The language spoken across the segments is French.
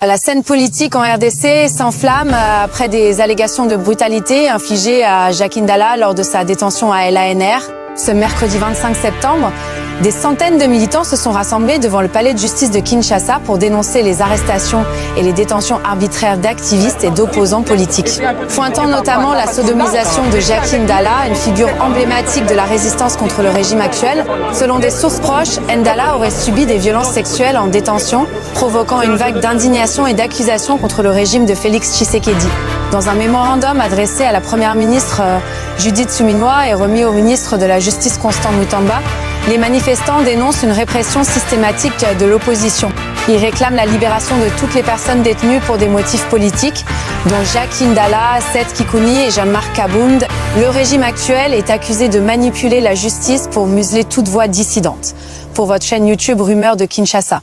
La scène politique en RDC s'enflamme après des allégations de brutalité infligées à Jacques Ndala lors de sa détention à l'ANR. Ce mercredi 25 septembre, des centaines de militants se sont rassemblés devant le palais de justice de Kinshasa pour dénoncer les arrestations et les détentions arbitraires d'activistes et d'opposants politiques. Pointant notamment la sodomisation de Jacques Ndala, une figure emblématique de la résistance contre le régime actuel. Selon des sources proches, Ndala aurait subi des violences sexuelles en détention, provoquant une vague d'indignation et d'accusations contre le régime de Félix Tshisekedi. Dans un mémorandum adressé à la première ministre Judith Suminwa et remis au ministre de la Justice Constant Mutamba, les manifestants dénoncent une répression systématique de l'opposition. Ils réclament la libération de toutes les personnes détenues pour des motifs politiques, dont Jacques Ndala, Seth Kikouni et Jean-Marc Kabound. Le régime actuel est accusé de manipuler la justice pour museler toute voix dissidente. Pour votre chaîne YouTube Rumeurs de Kinshasa.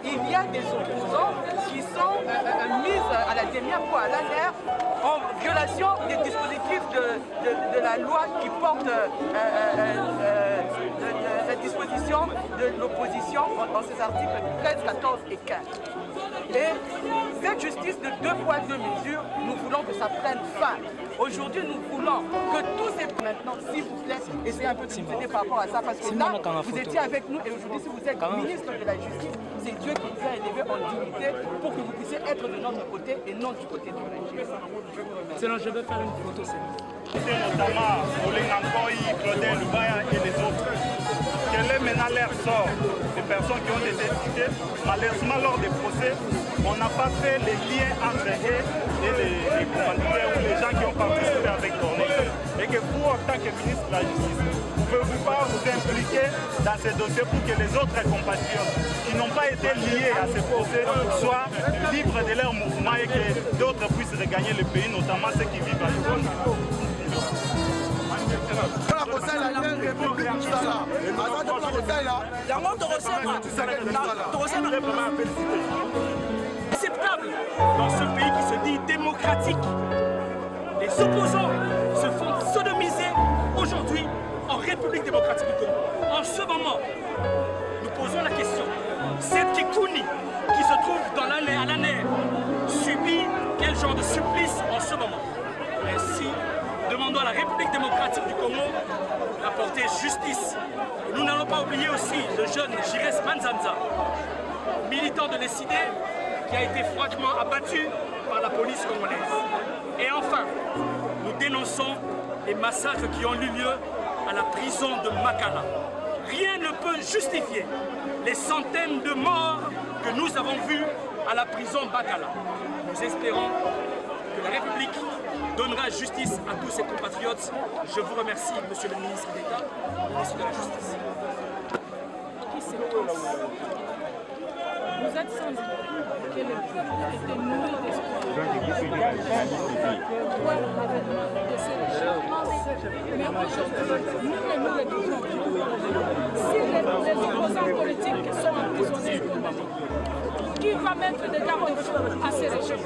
Il y a des opposants qui sont mis à la dernière fois à l'ANR en violation des dispositifs de la loi qui porte la disposition de l'opposition dans ses articles 13, 14 et 15. Et cette justice de 2 poids 2 mesures, nous voulons que ça prenne fin. Aujourd'hui, nous voulons que tous ces... Maintenant, s'il vous plaît, essayez un peu de nous aider par rapport à ça, parce que là, vous étiez avec nous et aujourd'hui, si vous êtes ministre de la Justice, c'est Dieu qui vous a élevé en dignité pour que vous puissiez être de notre côté et non du côté du régime. Sinon, je vais faire une photo, c'est notamment Olinga Ngoï, Claudel Lubaya et les autres. Quel est maintenant leur sort des personnes qui ont été citées? Malheureusement, lors des procès, on n'a pas fait les liens entre eux et les commanditaires ou les gens qui ont participé avec Corneille. Et que vous, en tant que ministre de la Justice, ne pouvez pas vous impliquer dans ces dossiers pour que les autres compatriotes qui n'ont pas été liés à ces procès soient libres de leur mouvement et que d'autres puissent regagner le pays, notamment ceux qui vivent à l'école. Acceptable dans ce pays qui se dit démocratique. Les opposants se font sodomiser aujourd'hui en République démocratique du Congo. En ce moment, nous posons la question. Seth Kikouni, qui se trouve dans à l'ANR, subit quel genre de supplice en ce moment? Ainsi, demandons à la République démocratique du Congo d'apporter justice. Et nous n'allons pas oublier aussi le jeune Jires Manzanza, militant de l'ECD, qui a été froidement abattu par la police congolaise. Et enfin, nous dénonçons les massacres qui ont eu lieu à la prison de Makala. Rien ne peut justifier les centaines de morts que nous avons vues à la prison Makala. Nous espérons que la République donnera justice à tous ses compatriotes. Je vous remercie, Monsieur le ministre d'État, ministre de la Justice. Vous êtes sans doute que le peuple était nourri d'espoir. Pourquoi l'avènement de ces régimes? Mais aujourd'hui, nous le disons. Si les opposants politiques sont emprisonnés, qui va mettre des garde-fous à ces régimes?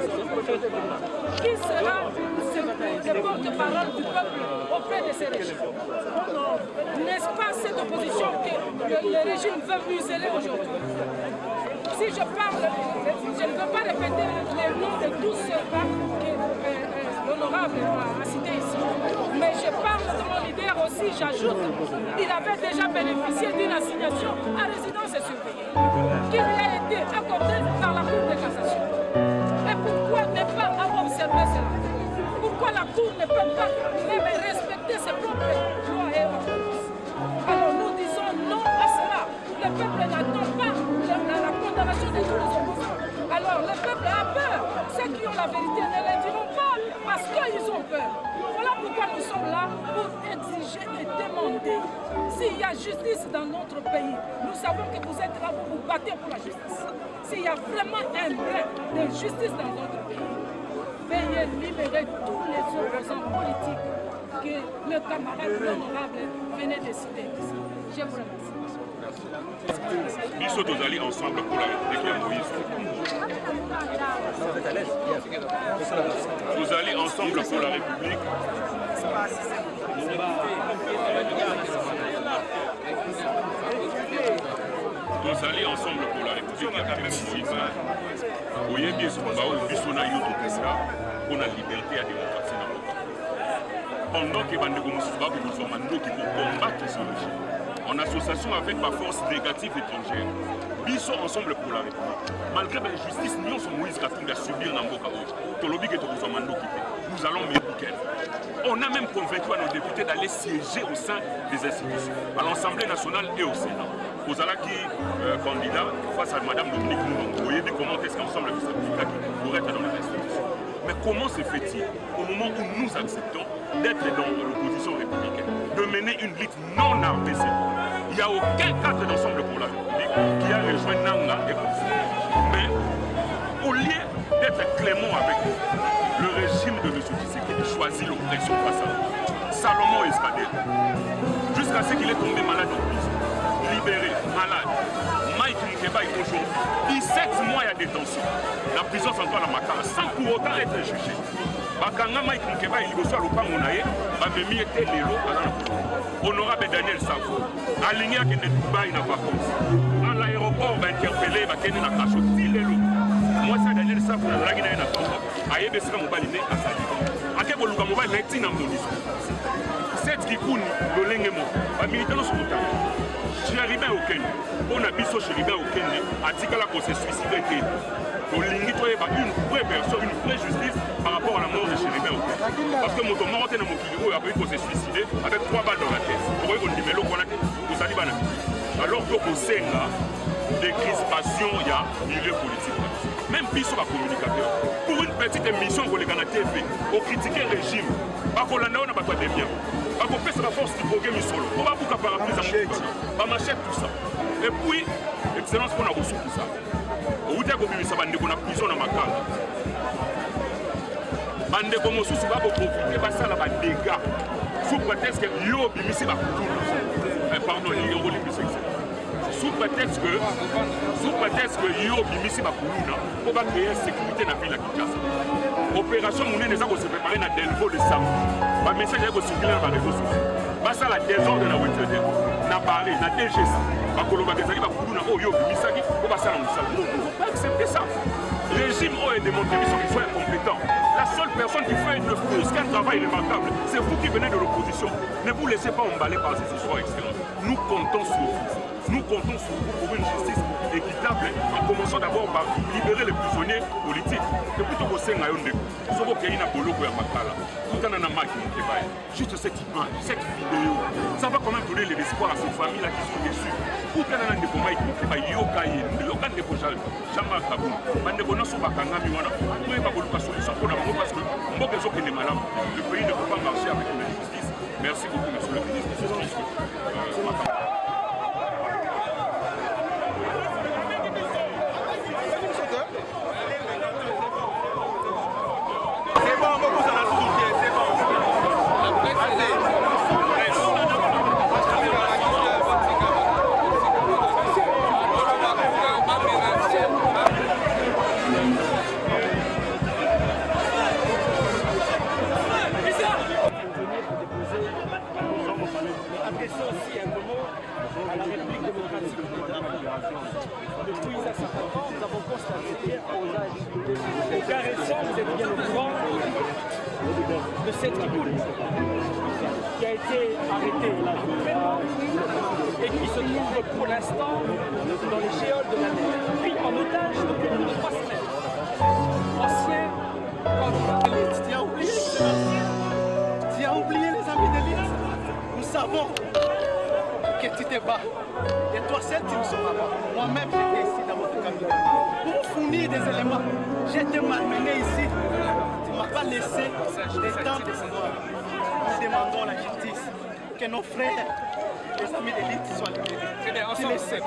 Qui sera le porte-parole du peuple auprès de ces régimes? N'est-ce pas cette opposition que le régime veut museler aujourd'hui? Si je parle, je ne veux pas répéter les noms de tous ceux que l'honorable a cité ici, mais je parle de mon leader aussi, j'ajoute, il avait déjà bénéficié d'une assignation à résidence surveillée, qui lui a été accordée par la Cour de cassation. Et pourquoi ne pas avoir observé cela? Pourquoi la Cour ne peut pas même respecter ses propres lois et ordonnances? Alors nous disons non à cela. Le peuple n'attend pas la condamnation de tous les opposants. Alors le peuple a peur. Ceux qui ont la vérité ne le diront pas parce qu'ils ont peur. Voilà pourquoi nous sommes là pour exiger et demander s'il y a justice dans notre pays. Nous savons que vous êtes là pour vous battre pour la justice. S'il y a vraiment un vrai de justice dans notre pays, veuillez libérer tous les opposants politiques que le camarade l'honorable venait de citer. Je vous remercie. Biso tozali ensemble pour la République ya Moïse. Vous allez ensemble pour la République. Vous allez ensemble pour la République. Il y a quand même Moïse. Vous voyez bien ce qu'on va au Bissona Yoto pour la liberté et la démocratie. Pendant que Bandeko Moussouba qui combattre ce régime, en association avec ma force négative étrangère, Bisso ensemble pour la République. Malgré l'injustice, nous sommes Moïse Katumbi à subir Namboka Rouge. Nous allons m'éduquer. On a même convaincu à nos députés d'aller siéger au sein des institutions, à l'Assemblée nationale et au Sénat. Aux Alaki candidats face à Mme Dominique Mounon, vous voyez comment est-ce qu'ensemble pourrait être dans les institutions. Mais comment se fait-il, au moment où nous acceptons d'être dans l'opposition républicaine, de mener une lutte non armée? Il n'y a aucun cadre d'ensemble pour la République qui a rejoint Nanga et Boussou. Mais au lieu d'être clément avec le régime de M. Tshisekedi choisit l'oppression face à nous. Salomon Escadé, jusqu'à ce qu'il est tombé malade en prison, libéré, malade. Mike Nkeba est aujourd'hui 17 mois de détention. La prison centrale à Makara, sans pour autant être jugé. Bakanga Mike Nkeba est libre à l'Opangonaye, Bamemi était l'élo à la Honorable Daniel Savo, aligné à Dubaï n'a pas compte. À l'aéroport, va interpeller, va tenir la cache aussi l'élo. Moi, c'est Daniel Savo, la Lagina et la Congo, à Yébesra Mobaliné à Sali. À Keboluka Mobile, Netin à Monisco. Cette qui coule, le Lengemo, va militer dans son temps. Chéribin au Kenya, on a biso Chéribin au Kenya, a dit qu'elle a s'est suicidé. Une vraie personne, une vraie justice par rapport à la mort de Chéribin au Kenya. Parce que mon mort était dans mon kilo, il a pu s'est suicidé avec 3 balles dans la tête. Pour eux, on dit, mais l'eau qu'on a dit, vous allez bien. Alors que au Sénat, des crispations, il y a milieu politique. Même biso va communicateur. Pour une petite émission qu'on les gagne à TV, on critique le régime. Parce qu'on a pas de bien. Parce qu'on fait la force du programme solo. On va vous faire parapluie à mon machette, tout ça. Et puis, excellence, on a reçu tout ça. Au bout de ça, on a prison dans ma carte. Bande comme sous va profiter de ça là des dégâts sous prétexte que yo bimisi ba pardon yo bimisi sous prétexte que yo bimisi ba kuluna pour ba créer sécurité dans la ville de Kinshasa. Opération Mouné les a se préparer na Delvaux le samedi. Ba message est circuler dans les réseaux sociaux. Ba ça la désordre na Wetede na Paris na DGC ba koloba kezaki ba kuluna o yo bimisaki pour ba ça na musala. Nous ne pouvons pas accepter ça. Le régime a démontré qu'ils sont incompétents. La seule personne qui fait une fausse, qu'un travail remarquable, c'est vous qui venez de l'opposition. Ne vous laissez pas emballer par ces histoires extérieures. Nous comptons sur vous. Nous comptons sur vous pour une justice équitable, en commençant d'abord par libérer les prisonniers politiques. Et plutôt que c'est juste cette image, cette vidéo, ça va quand même donner l'espoir à ces familles-là qui sont déçues. Pour qu'il y ait un débat, il y a un débat, Jean-Marc Kabou, le pays ne peut pas marcher avec une justice. Merci beaucoup, monsieur le ministre. Depuis un certain temps, nous avons constaté au cas récent, vous êtes bien au courant de cette Kikoul qui a été arrêtée et qui se trouve pour l'instant dans les géoles de la mer, pris en otage depuis plus de 3 semaines. Ancien candidat de l'élite. Tu as oublié, tu as oublié les amis de l'élite. Nous savons que tu te bats. Et toi seul, tu ne sauras pas. Moi-même, j'étais ici dans votre cabinet. Pour vous fournir des éléments, j'ai été malmené ici. Tu ne m'as pas laissé le temps de pouvoir. Nous demandons la justice. Que nos frères, les amis d'élite soient libérés. Tu le sais.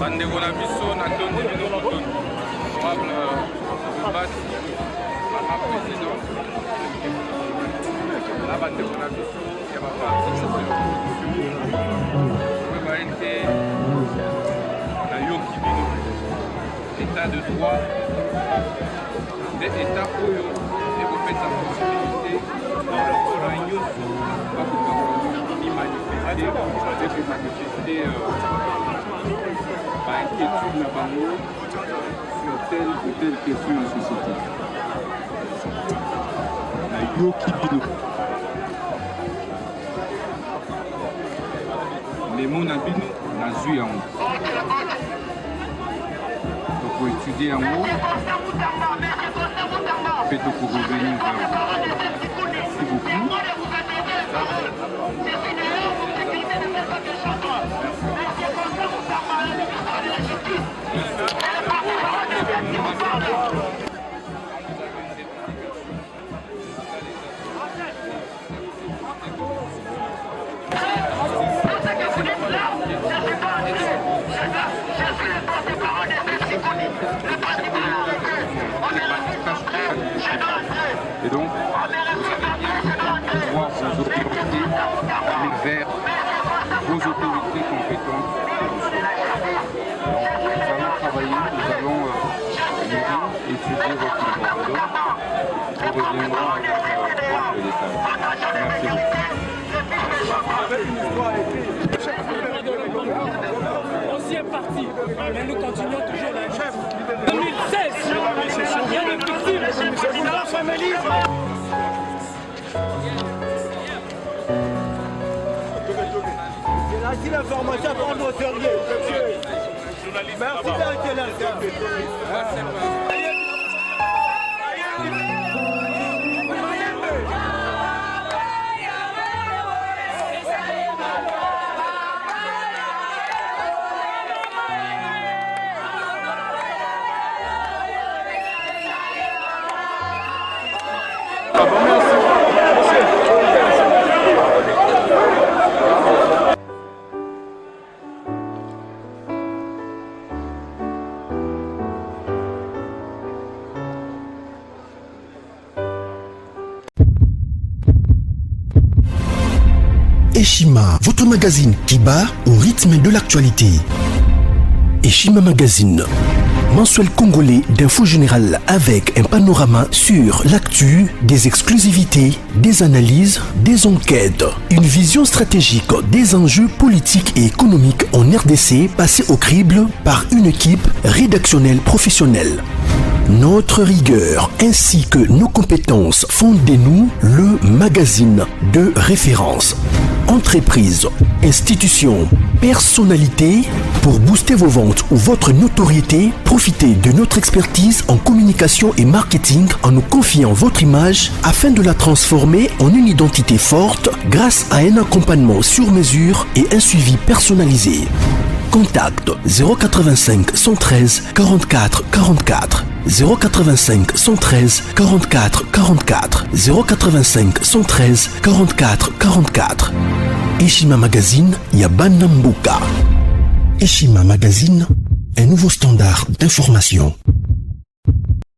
bandeko na biso na tondi bino motondo honorable Lubasi mama président na bandeko na biso ya baparti koyeba ete nayoki bino état de droit nde état oyo ekopesa possibilité lokola nyonso bakoka komimanifeste mpe komanifeste inquiétude na bango sur telle ou telle question en société. Nayoki bino memo na bino nazwi yango tokoétudie yango mpe tokorevenir vers vous. Merci beaucoup. Et donc, vous allez voir vos autorités aller vers vos autorités compétentes. Nous allons travailler, nous allons lire, étudier votre mémorandum. On reviendra avec le détail. Merci beaucoup. Ancien parti, mais nous continuons toujours la chef. 2016, rien de victime. C'est là qu'il l'information à prendre au sérieux. Merci d'être là. Eshima, votre magazine qui bat au rythme de l'actualité. Eshima Magazine, mensuel congolais d'info générale avec un panorama sur l'actu, des exclusivités, des analyses, des enquêtes, une vision stratégique des enjeux politiques et économiques en RDC passés au crible par une équipe rédactionnelle professionnelle. Notre rigueur ainsi que nos compétences font de nous le magazine de référence. Entreprises, institutions, personnalités, pour booster vos ventes ou votre notoriété, profitez de notre expertise en communication et marketing en nous confiant votre image afin de la transformer en une identité forte grâce à un accompagnement sur mesure et un suivi personnalisé. Contact 085 113 44 44 085 113 44 44 085 113 44 44. Eshima Magazine, Yabanambuka. Eshima Magazine, un nouveau standard d'information.